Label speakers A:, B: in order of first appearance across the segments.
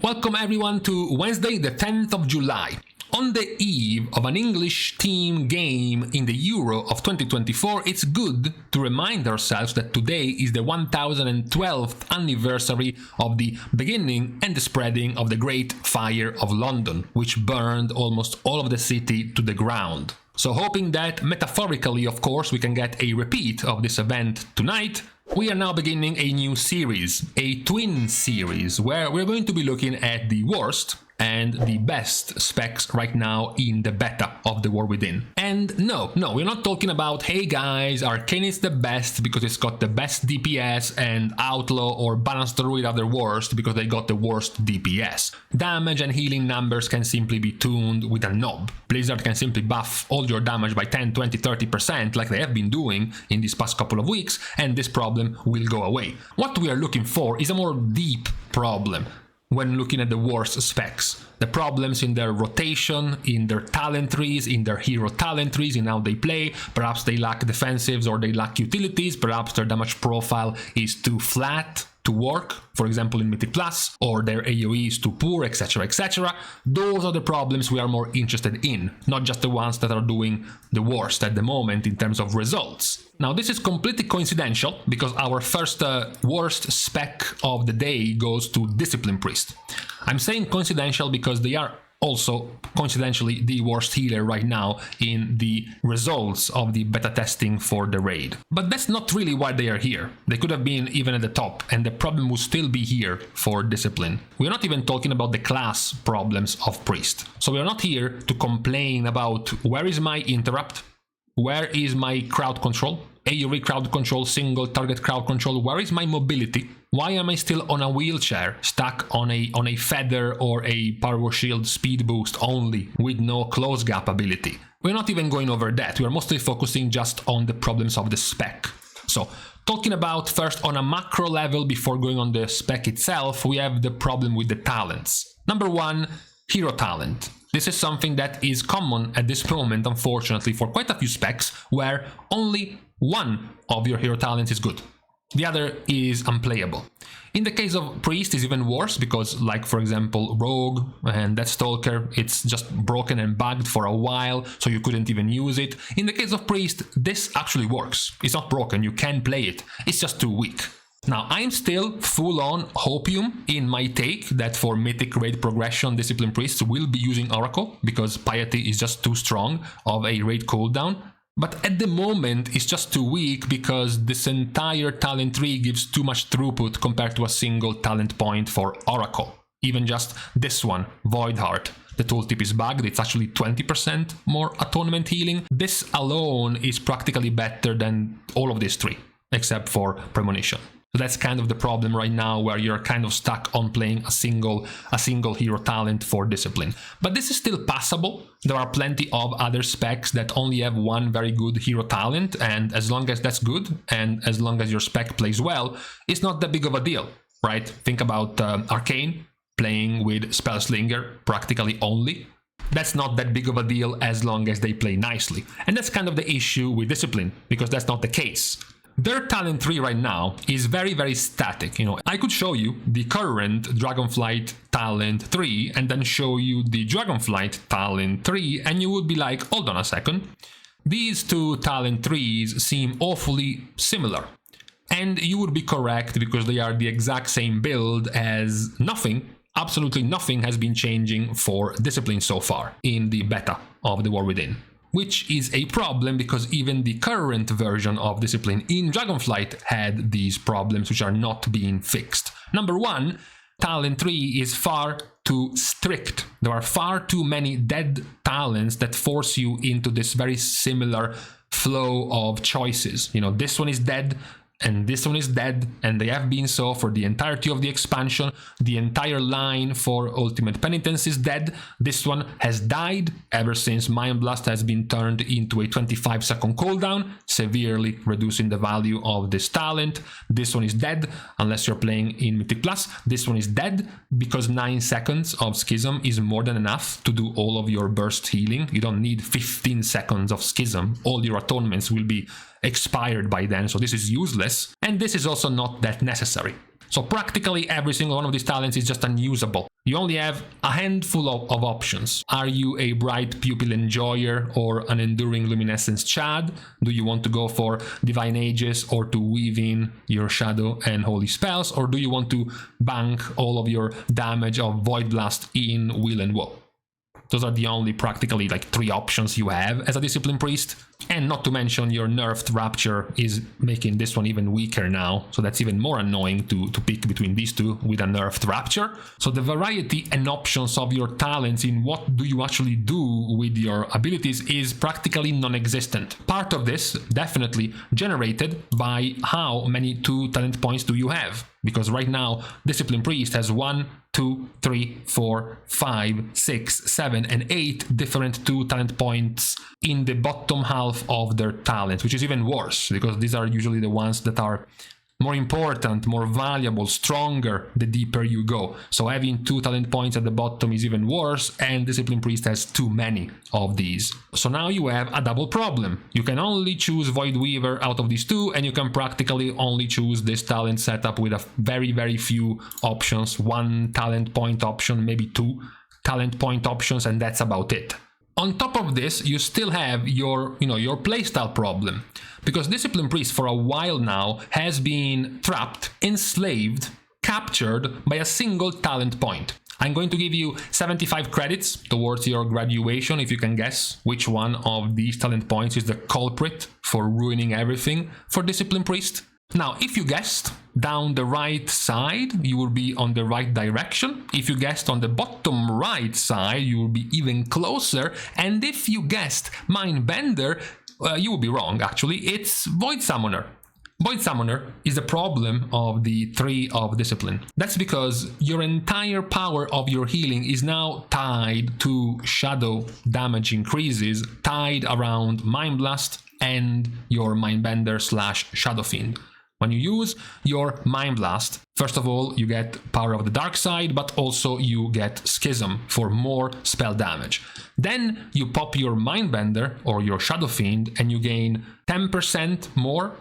A: Welcome everyone to Wednesday, the 10th of July. On the eve of an English team game in the Euro of 2024, it's good to remind ourselves that today is the 1012th anniversary of the beginning and the spreading of the Great Fire of London, which burned almost all of the city to the ground. So hoping that, metaphorically of course, we can get a repeat of this event tonight, we are now beginning a new series, a twin series, where we're going to be looking at the worst and the best specs right now in the beta of The War Within. And no, we're not talking about, hey guys, Arcane is the best because it's got the best DPS and Outlaw or Balanced Druid are the worst because they got the worst DPS. Damage and healing numbers can simply be tuned with a knob. Blizzard can simply buff all your damage by 10, 20, 30% like they have been doing in these past couple of weeks, and this problem will go away. What we are looking for is a more deep problem. When looking at the worst specs, the problems in their rotation, in their talent trees, in their hero talent trees, in how they play, perhaps they lack defensives or they lack utilities, perhaps their damage profile is too flat to work, for example in Mythic Plus, or their AoE is too poor, etc, etc. Those are the problems we are more interested in, not just the ones that are doing the worst at the moment in terms of results. Now this is completely coincidental because our first worst spec of the day goes to Discipline Priest. I'm saying coincidental because they are also coincidentally the worst healer right now in the results of the beta testing for the raid. But that's not really why they are here. They could have been even at the top and the problem would still be here for Discipline. We're not even talking about the class problems of Priest. So we are not here to complain about where is my interrupt, where is my crowd control, AoE crowd control, single target crowd control, where is my mobility? Why am I still on a wheelchair, stuck on a feather or a power shield speed boost only, with no close gap ability? We're not even going over that, we're mostly focusing just on the problems of the spec. So, talking about first on a macro level before going on the spec itself, we have the problem with the talents. Number one, hero talent. This is something that is common at this moment, unfortunately, for quite a few specs, where only one of your hero talents is good. The other is unplayable. In the case of Priest, it's even worse because, like for example, Rogue and Deathstalker, it's just broken and bugged for a while, so you couldn't even use it. In the case of Priest, this actually works. It's not broken, you can play it. It's just too weak. Now, I'm still full-on hopium in my take that for Mythic raid progression, Discipline Priests will be using Oracle because Piety is just too strong of a raid cooldown. But at the moment, it's just too weak because this entire talent tree gives too much throughput compared to a single talent point for Oracle. Even just this one, Void Heart. The tooltip is bugged, it's actually 20% more Atonement healing. This alone is practically better than all of these three, except for Premonition. So that's kind of the problem right now, where you're kind of stuck on playing a single hero talent for Discipline. But this is still passable. There are plenty of other specs that only have one very good hero talent, and as long as that's good, and as long as your spec plays well, it's not that big of a deal, right? Think about Arcane playing with Spellslinger practically only. That's not that big of a deal as long as they play nicely. And that's kind of the issue with Discipline, because that's not the case. Their talent tree right now is very, very static. I could show you the current Dragonflight talent tree and then show you the Dragonflight talent tree, and you would be like, hold on a second. These two talent trees seem awfully similar. And you would be correct because they are the exact same build as nothing, absolutely nothing has been changing for Discipline so far in the beta of The War Within. Which is a problem because even the current version of Discipline in Dragonflight had these problems which are not being fixed. Number one, talent tree is far too strict. There are far too many dead talents that force you into this very similar flow of choices. This one is dead, and this one is dead, and they have been so for the entirety of the expansion. The entire line for Ultimate Penitence is dead. This one has died ever since Mind Blast has been turned into a 25-second cooldown, severely reducing the value of this talent. This one is dead unless you're playing in Mythic Plus. This one is dead because 9 seconds of Schism is more than enough to do all of your burst healing. You don't need 15 seconds of Schism. All your atonements will be expired by then, so this is useless, and this is also not that necessary. So practically every single one of these talents is just unusable. You only have a handful of options. Are you a Bright Pupil Enjoyer or an Enduring Luminescence Chad? Do you want to go for Divine Aegis or to weave in your Shadow and Holy Spells? Or do you want to bank all of your damage of Void Blast in Will and Woe? Those are the only practically like 3 options you have as a Discipline Priest. And not to mention your nerfed Rapture is making this one even weaker now, so that's even more annoying to pick between these two with a nerfed Rapture. So the variety and options of your talents in what do you actually do with your abilities is practically non-existent. Part of this definitely generated by how many 2 talent points do you have, because right now Discipline Priest has 1, 2, 3, 4, 5, 6, 7, and 8 different 2 talent points in the bottom half of their talent, which is even worse because these are usually the ones that are more important, more valuable, stronger the deeper you go. So having 2 talent points at the bottom is even worse, and Discipline Priest has too many of these. So now you have a double problem. You can only choose Void Weaver out of these 2, and you can practically only choose this talent setup with a very few options. 1 talent point option, maybe 2 talent point options, and that's about it. On top of this, you still have your playstyle problem, because Discipline Priest for a while now has been trapped, enslaved, captured by a single talent point. I'm going to give you 75 credits towards your graduation if you can guess which one of these talent points is the culprit for ruining everything for Discipline Priest. Now, if you guessed down the right side, you will be on the right direction. If you guessed on the bottom right side, you will be even closer. And if you guessed Mindbender, you will be wrong, actually. It's Void Summoner. Void Summoner is the problem of the 3 of Discipline. That's because your entire power of your healing is now tied to shadow damage increases, tied around Mind Blast and your Mindbender / Shadow Fiend. When you use your Mind Blast, first of all, you get Power of the Dark Side, but also you get Schism for more spell damage. Then you pop your Mindbender or your Shadow Fiend and you gain 10% more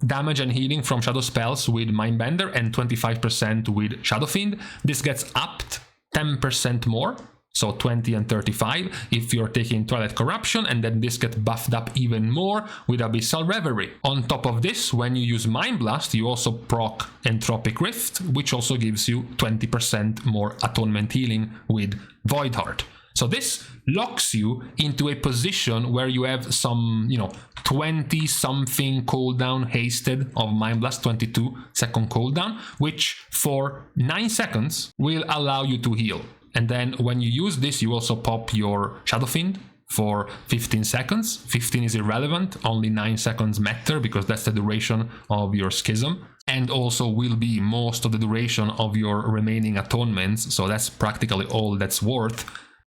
A: damage and healing from shadow spells with Mindbender and 25% with Shadow Fiend. This gets upped 10% more. So 20 and 35 if you're taking Twilight Corruption, and then this gets buffed up even more with Abyssal Reverie. On top of this, when you use Mind Blast, you also proc Entropic Rift, which also gives you 20% more Atonement healing with Void Heart. So this locks you into a position where you have some, 20-something cooldown hasted of Mind Blast, 22-second cooldown, which for 9 seconds will allow you to heal. And then when you use this, you also pop your Shadow Fiend for 15 seconds. 15 is irrelevant, only 9 seconds matter because that's the duration of your Schism. And also will be most of the duration of your remaining atonements, so that's practically all that's worth.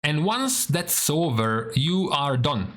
A: And once that's over, you are done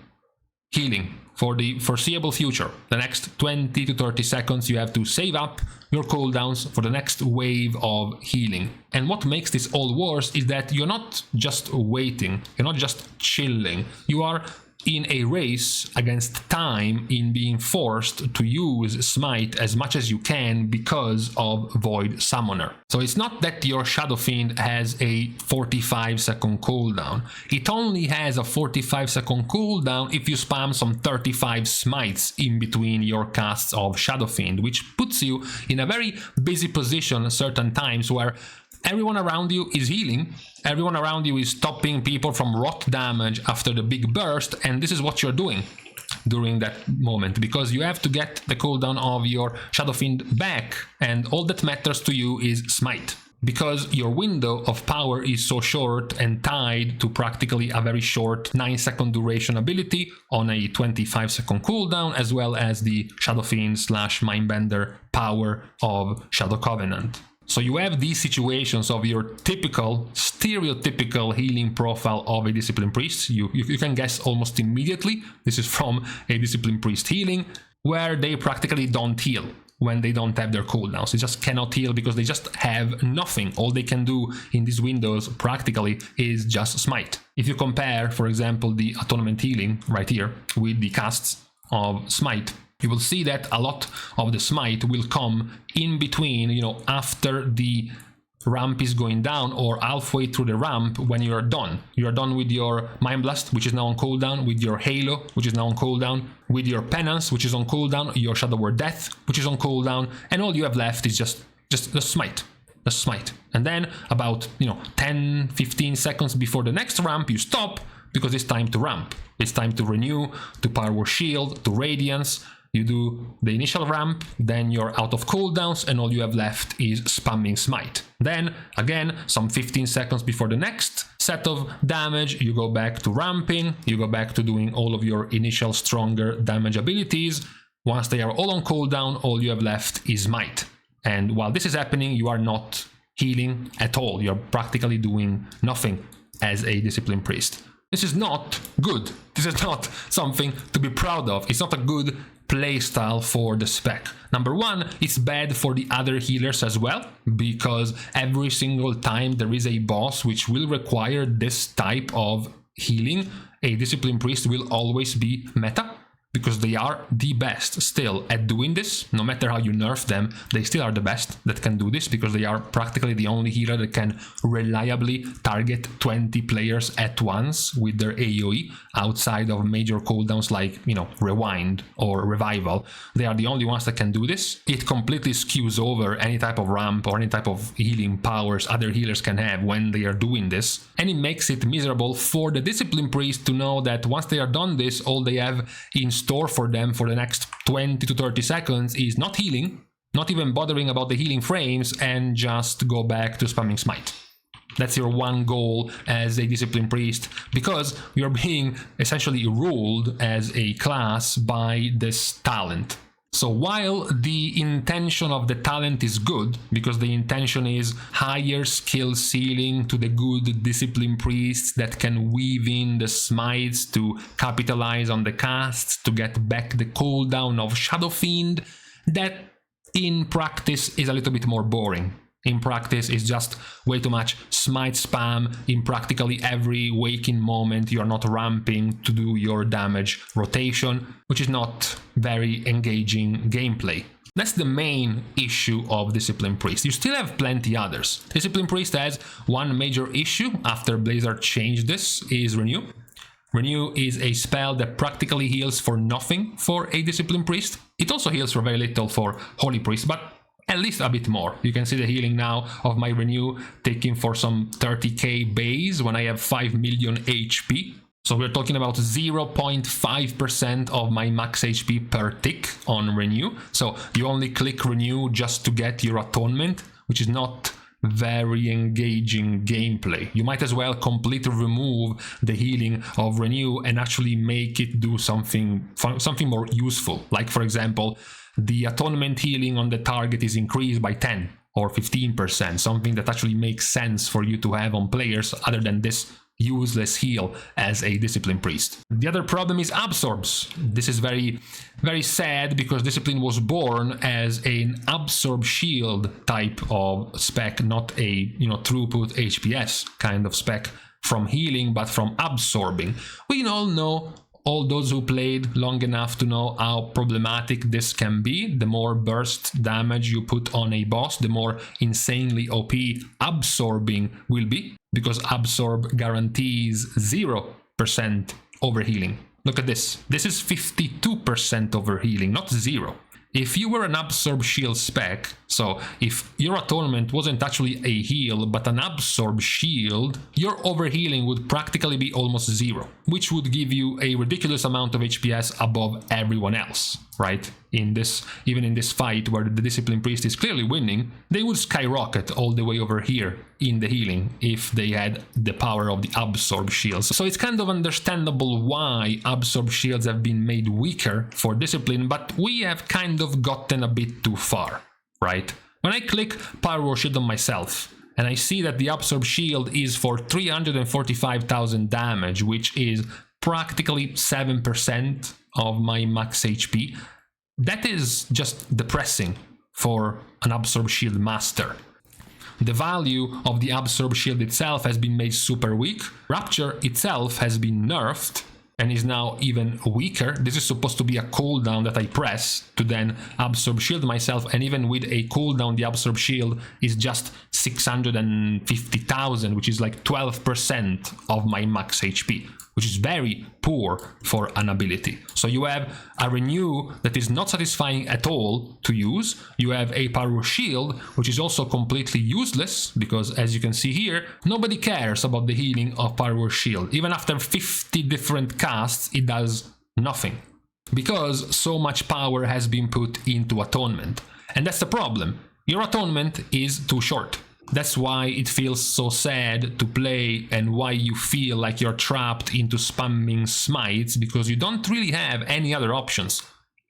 A: healing for the foreseeable future. The next 20 to 30 seconds you have to save up your cooldowns for the next wave of healing. And what makes this all worse is that you're not just waiting, you're not just chilling, you are in a race against time in being forced to use Smite as much as you can because of Void Summoner. So it's not that your Shadow Fiend has a 45-second cooldown. It only has a 45-second cooldown if you spam some 35 Smites in between your casts of Shadow Fiend, which puts you in a very busy position at certain times where everyone around you is healing, everyone around you is stopping people from rot damage after the big burst, and this is what you're doing during that moment, because you have to get the cooldown of your Shadow Fiend back, and all that matters to you is Smite. Because your window of power is so short and tied to practically a very short 9-second duration ability on a 25-second cooldown, as well as the Shadow Fiend / Mindbender power of Shadow Covenant. So you have these situations of your typical, stereotypical healing profile of a Discipline Priest. You can guess almost immediately. This is from a Discipline Priest healing, where they practically don't heal when they don't have their cooldowns. They just cannot heal because they just have nothing. All they can do in these windows practically is just Smite. If you compare, for example, the Atonement healing right here with the casts of Smite, you will see that a lot of the smite will come in between, you know, after the ramp is going down or halfway through the ramp when you are done. You are done with your Mind Blast, which is now on cooldown, with your Halo, which is now on cooldown, with your Penance, which is on cooldown, your Shadow Word Death, which is on cooldown, and all you have left is just the smite. The smite. And then about, you know, 10-15 seconds before the next ramp, you stop because it's time to ramp. It's time to renew, to Power Word Shield, to Radiance. You do the initial ramp, then you're out of cooldowns, and all you have left is spamming Smite. Then, again, some 15 seconds before the next set of damage, you go back to ramping, you go back to doing all of your initial stronger damage abilities. Once they are all on cooldown, all you have left is Smite. And while this is happening, you are not healing at all. You're practically doing nothing as a Discipline Priest. This is not good. This is not something to be proud of. It's not a good playstyle for the Spec. Number one, it's bad for the other healers as well, because every single time there is a boss which will require this type of healing, a Discipline Priest will always be meta, because they are the best still at doing this. No matter how you nerf them, they still are the best that can do this, because they are practically the only healer that can reliably target 20 players at once with their AoE outside of major cooldowns like, you know, Rewind or Revival. They are the only ones that can do this. It completely skews over any type of ramp or any type of healing powers other healers can have when they are doing this. And it makes it miserable for the Discipline Priest to know that once they are done this, all they have in store for them for the next 20 to 30 seconds is not healing, not even bothering about the healing frames, and just go back to spamming Smite. That's your one goal as a Discipline Priest, because you're being essentially ruled as a class by this talent. So while the intention of the talent is good, because the intention is higher skill ceiling to the good Discipline Priests that can weave in the smites to capitalize on the casts, to get back the cooldown of Shadow Fiend, that in practice is a little bit more boring. In practice, it's just way too much smite spam. In practically every waking moment, you're not ramping to do your damage rotation, which is not very engaging gameplay. That's the main issue of Discipline Priest. You still have plenty others. Discipline Priest has one major issue after Blizzard changed this, is Renew. Renew is a spell that practically heals for nothing for a Discipline Priest. It also heals for very little for Holy Priest, but at least a bit more. You can see the healing now of my Renew taking for some 30k base when I have 5 million HP. So we're talking about 0.5% of my max HP per tick on Renew. So you only click Renew just to get your Atonement, which is not very engaging gameplay. You might as well completely remove the healing of Renew and actually make it do something more useful. Like, for example, the Atonement healing on the target is increased by 10 or 15%, something that actually makes sense for you to have on players other than this useless heal as a Discipline Priest. The other problem is absorbs. This is very, very sad, because Discipline was born as an absorb shield type of spec, not a, you know, throughput HPS kind of spec from healing, but from absorbing. We all know, all those who played long enough to know how problematic this can be. The more burst damage you put on a boss, the more insanely OP absorbing will be, because absorb guarantees 0% overhealing. Look at this. This is 52% overhealing, not 0. If you were an absorb shield spec, so if your Atonement wasn't actually a heal but an absorb shield, your overhealing would practically be almost 0, which would give you a ridiculous amount of HPS above everyone else, right? Even in this fight where the Discipline Priest is clearly winning, they would skyrocket all the way over here in the healing if they had the power of the absorb shields. So it's kind of understandable why absorb shields have been made weaker for Discipline, but we have kind of gotten a bit too far, right? When I click Power Word Shield on myself, and I see that the absorb shield is for 345,000 damage, which is practically 7% of my max HP, that is just depressing for an absorb shield master. The value of the absorb shield itself has been made super weak. Rapture itself has been nerfed, and is now even weaker. This is supposed to be a cooldown that I press to then absorb shield myself, and even with a cooldown the absorb shield is just 650,000, which is like 12% of my max HP, which is very poor for an ability. So you have a renew that is not satisfying at all to use. You have a power shield, which is also completely useless, because as you can see here, nobody cares about the healing of power shield. Even after 50 different casts, it does nothing, because so much power has been put into Atonement. And that's the problem. Your Atonement is too short. That's why it feels so sad to play, and why you feel like you're trapped into spamming smites, because you don't really have any other options,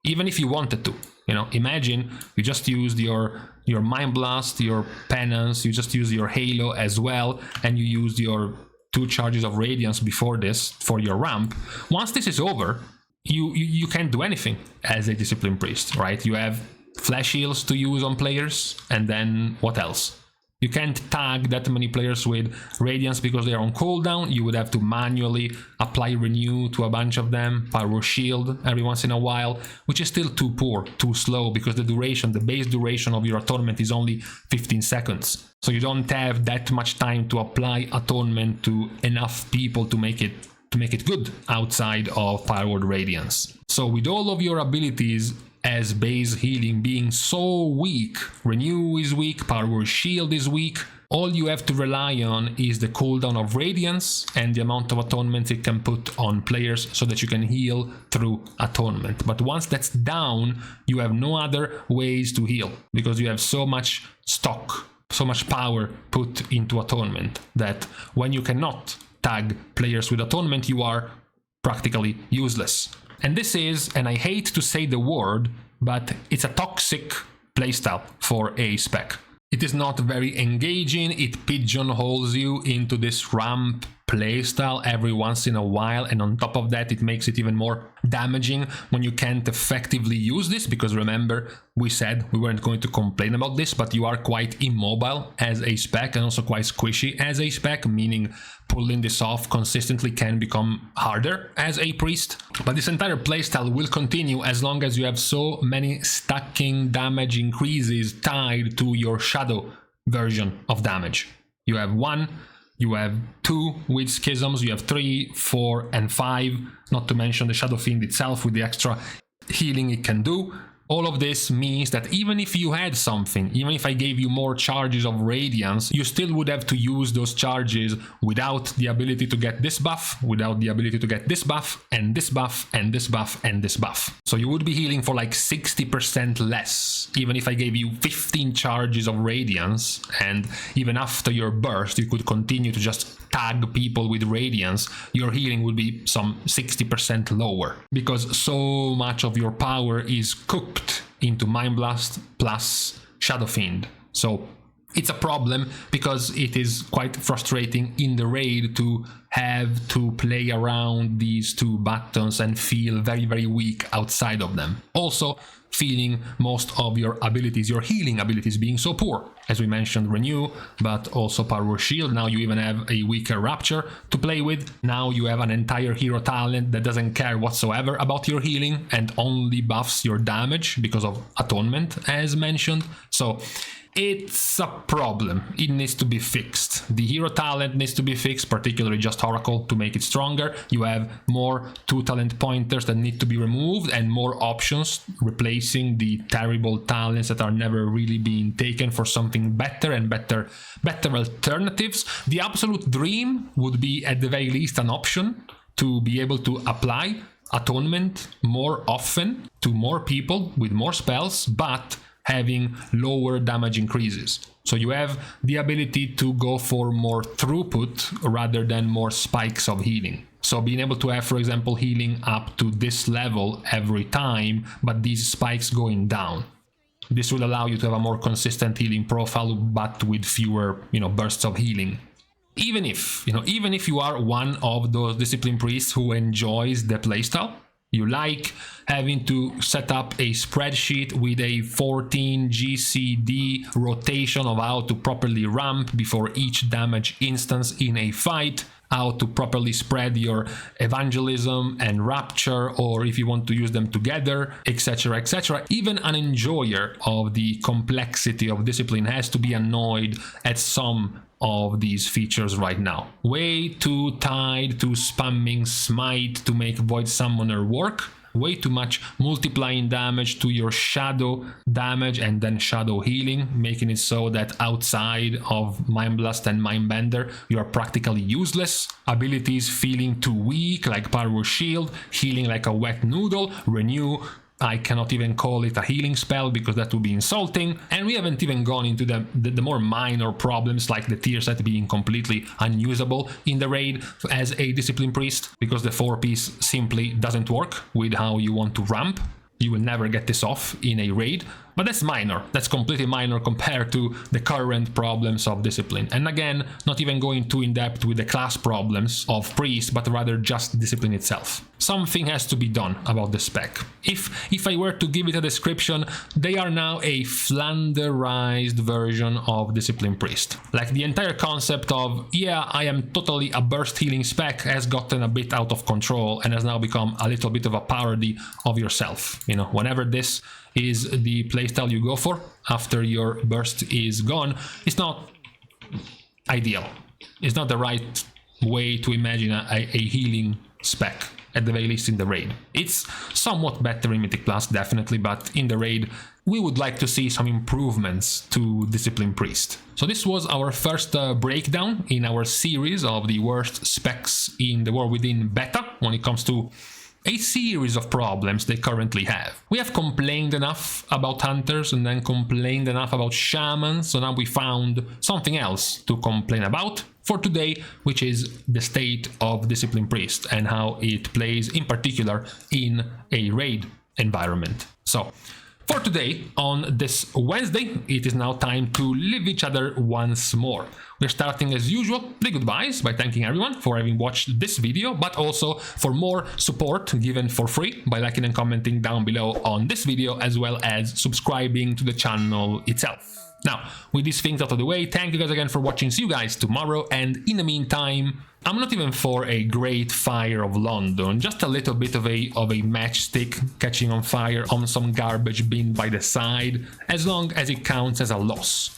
A: even if you wanted to. You know, imagine you just used your Mind Blast, your Penance, you just used your Halo as well, and you used your 2 charges of Radiance before this for your ramp. Once this is over, you can't do anything as a Discipline Priest, right? You have flash heals to use on players, and then what else? You can't tag that many players with Radiance because they are on cooldown. You would have to manually apply Renew to a bunch of them, Power Shield every once in a while, which is still too poor, too slow, because the duration, the base duration of your Atonement is only 15 seconds. So you don't have that much time to apply Atonement to enough people to make it good outside of Powered Radiance. So with all of your abilities as base healing being so weak, Renew is weak, Power Shield is weak, all you have to rely on is the cooldown of Radiance and the amount of Atonement it can put on players so that you can heal through Atonement. But once that's down, you have no other ways to heal, because you have so much stock, so much power put into Atonement, that when you cannot tag players with Atonement, you are practically useless. And this is, and I hate to say the word, but it's a toxic playstyle for a Spec. It is not very engaging, it pigeonholes you into this ramp playstyle every once in a while, and on top of that it makes it even more damaging when you can't effectively use this, because remember, we said we weren't going to complain about this, but you are quite immobile as a Spec and also quite squishy as a Spec, meaning pulling this off consistently can become harder as a priest. But this entire playstyle will continue as long as you have so many stacking damage increases tied to your shadow version of damage. You have 1, you have 2 with schisms, you have 3, 4 and 5, not to mention the Shadow Fiend itself with the extra healing it can do. All of this means that even if you had something, even if I gave you more charges of Radiance, you still would have to use those charges without the ability to get this buff, without the ability to get this buff, and this buff, and this buff, and this buff. So you would be healing for like 60% less, even if I gave you 15 charges of Radiance, and even after your burst, you could continue to just tag people with Radiance, your healing would be some 60% lower, because so much of your power is cooked into Mind Blast plus Shadow Fiend. So it's a problem, because it is quite frustrating in the raid to have to play around these 2 buttons and feel very, very weak outside of them. Also, feeling most of your abilities, your healing abilities, being so poor. As we mentioned, Renew, but also Power Shield. Now you even have a weaker Rapture to play with. Now you have an entire hero talent that doesn't care whatsoever about your healing and only buffs your damage because of Atonement, as mentioned. So it's a problem. It needs to be fixed. The hero talent needs to be fixed, particularly just Oracle, to make it stronger. You have more 2 talent pointers that need to be removed, and more options, replacing the terrible talents that are never really being taken for something better and better alternatives. The absolute dream would be, at the very least, an option to be able to apply Atonement more often to more people with more spells, but having lower damage increases. So you have the ability to go for more throughput rather than more spikes of healing. So being able to have, for example, healing up to this level every time, but these spikes going down. This will allow you to have a more consistent healing profile, but with fewer, bursts of healing. Even if you are one of those Discipline Priests who enjoys the playstyle, you like having to set up a spreadsheet with a 14 GCD rotation of how to properly ramp before each damage instance in a fight, how to properly spread your evangelism and rapture, or if you want to use them together, etc., etc. Even an enjoyer of the complexity of discipline has to be annoyed at some of these features right now. Way too tied to spamming Smite to make Void Summoner work. Way too much multiplying damage to your shadow damage and then shadow healing, making it so that outside of Mind Blast and Mind Bender you are practically useless. Abilities feeling too weak like Power Shield, healing like a wet noodle, Renew. I cannot even call it a healing spell because that would be insulting, and we haven't even gone into the more minor problems like the tier set being completely unusable in the raid as a Discipline Priest because the 4-piece simply doesn't work with how you want to ramp. You will never get this off in a raid, but that's minor. That's completely minor compared to the current problems of Discipline. And again, not even going too in depth with the class problems of Priest, but rather just Discipline itself. Something has to be done about the spec. If I were to give it a description, they are now a flanderized version of Discipline Priest. Like the entire concept of, yeah, I am totally a burst healing spec has gotten a bit out of control and has now become a little bit of a parody of yourself. You know, whenever this is the playstyle you go for after your burst is gone, it's not ideal. It's not the right way to imagine a healing spec, at the very least in the raid. It's somewhat better in Mythic Plus, definitely, but in the raid we would like to see some improvements to Discipline Priest. So this was our first breakdown in our series of the worst specs in the War Within beta when it comes to a series of problems they currently have. We have complained enough about hunters and then complained enough about shamans, so now we found something else to complain about for today, which is the state of Discipline Priest and how it plays in particular in a raid environment. So for today, on this Wednesday, it is now time to leave each other once more. We're starting as usual the goodbyes by thanking everyone for having watched this video, but also for more support given for free by liking and commenting down below on this video, as well as subscribing to the channel itself. Now, with these things out of the way, thank you guys again for watching. See you guys tomorrow, and in the meantime, I'm not even for a Great Fire of London, just a little bit of a matchstick catching on fire on some garbage bin by the side, as long as it counts as a loss.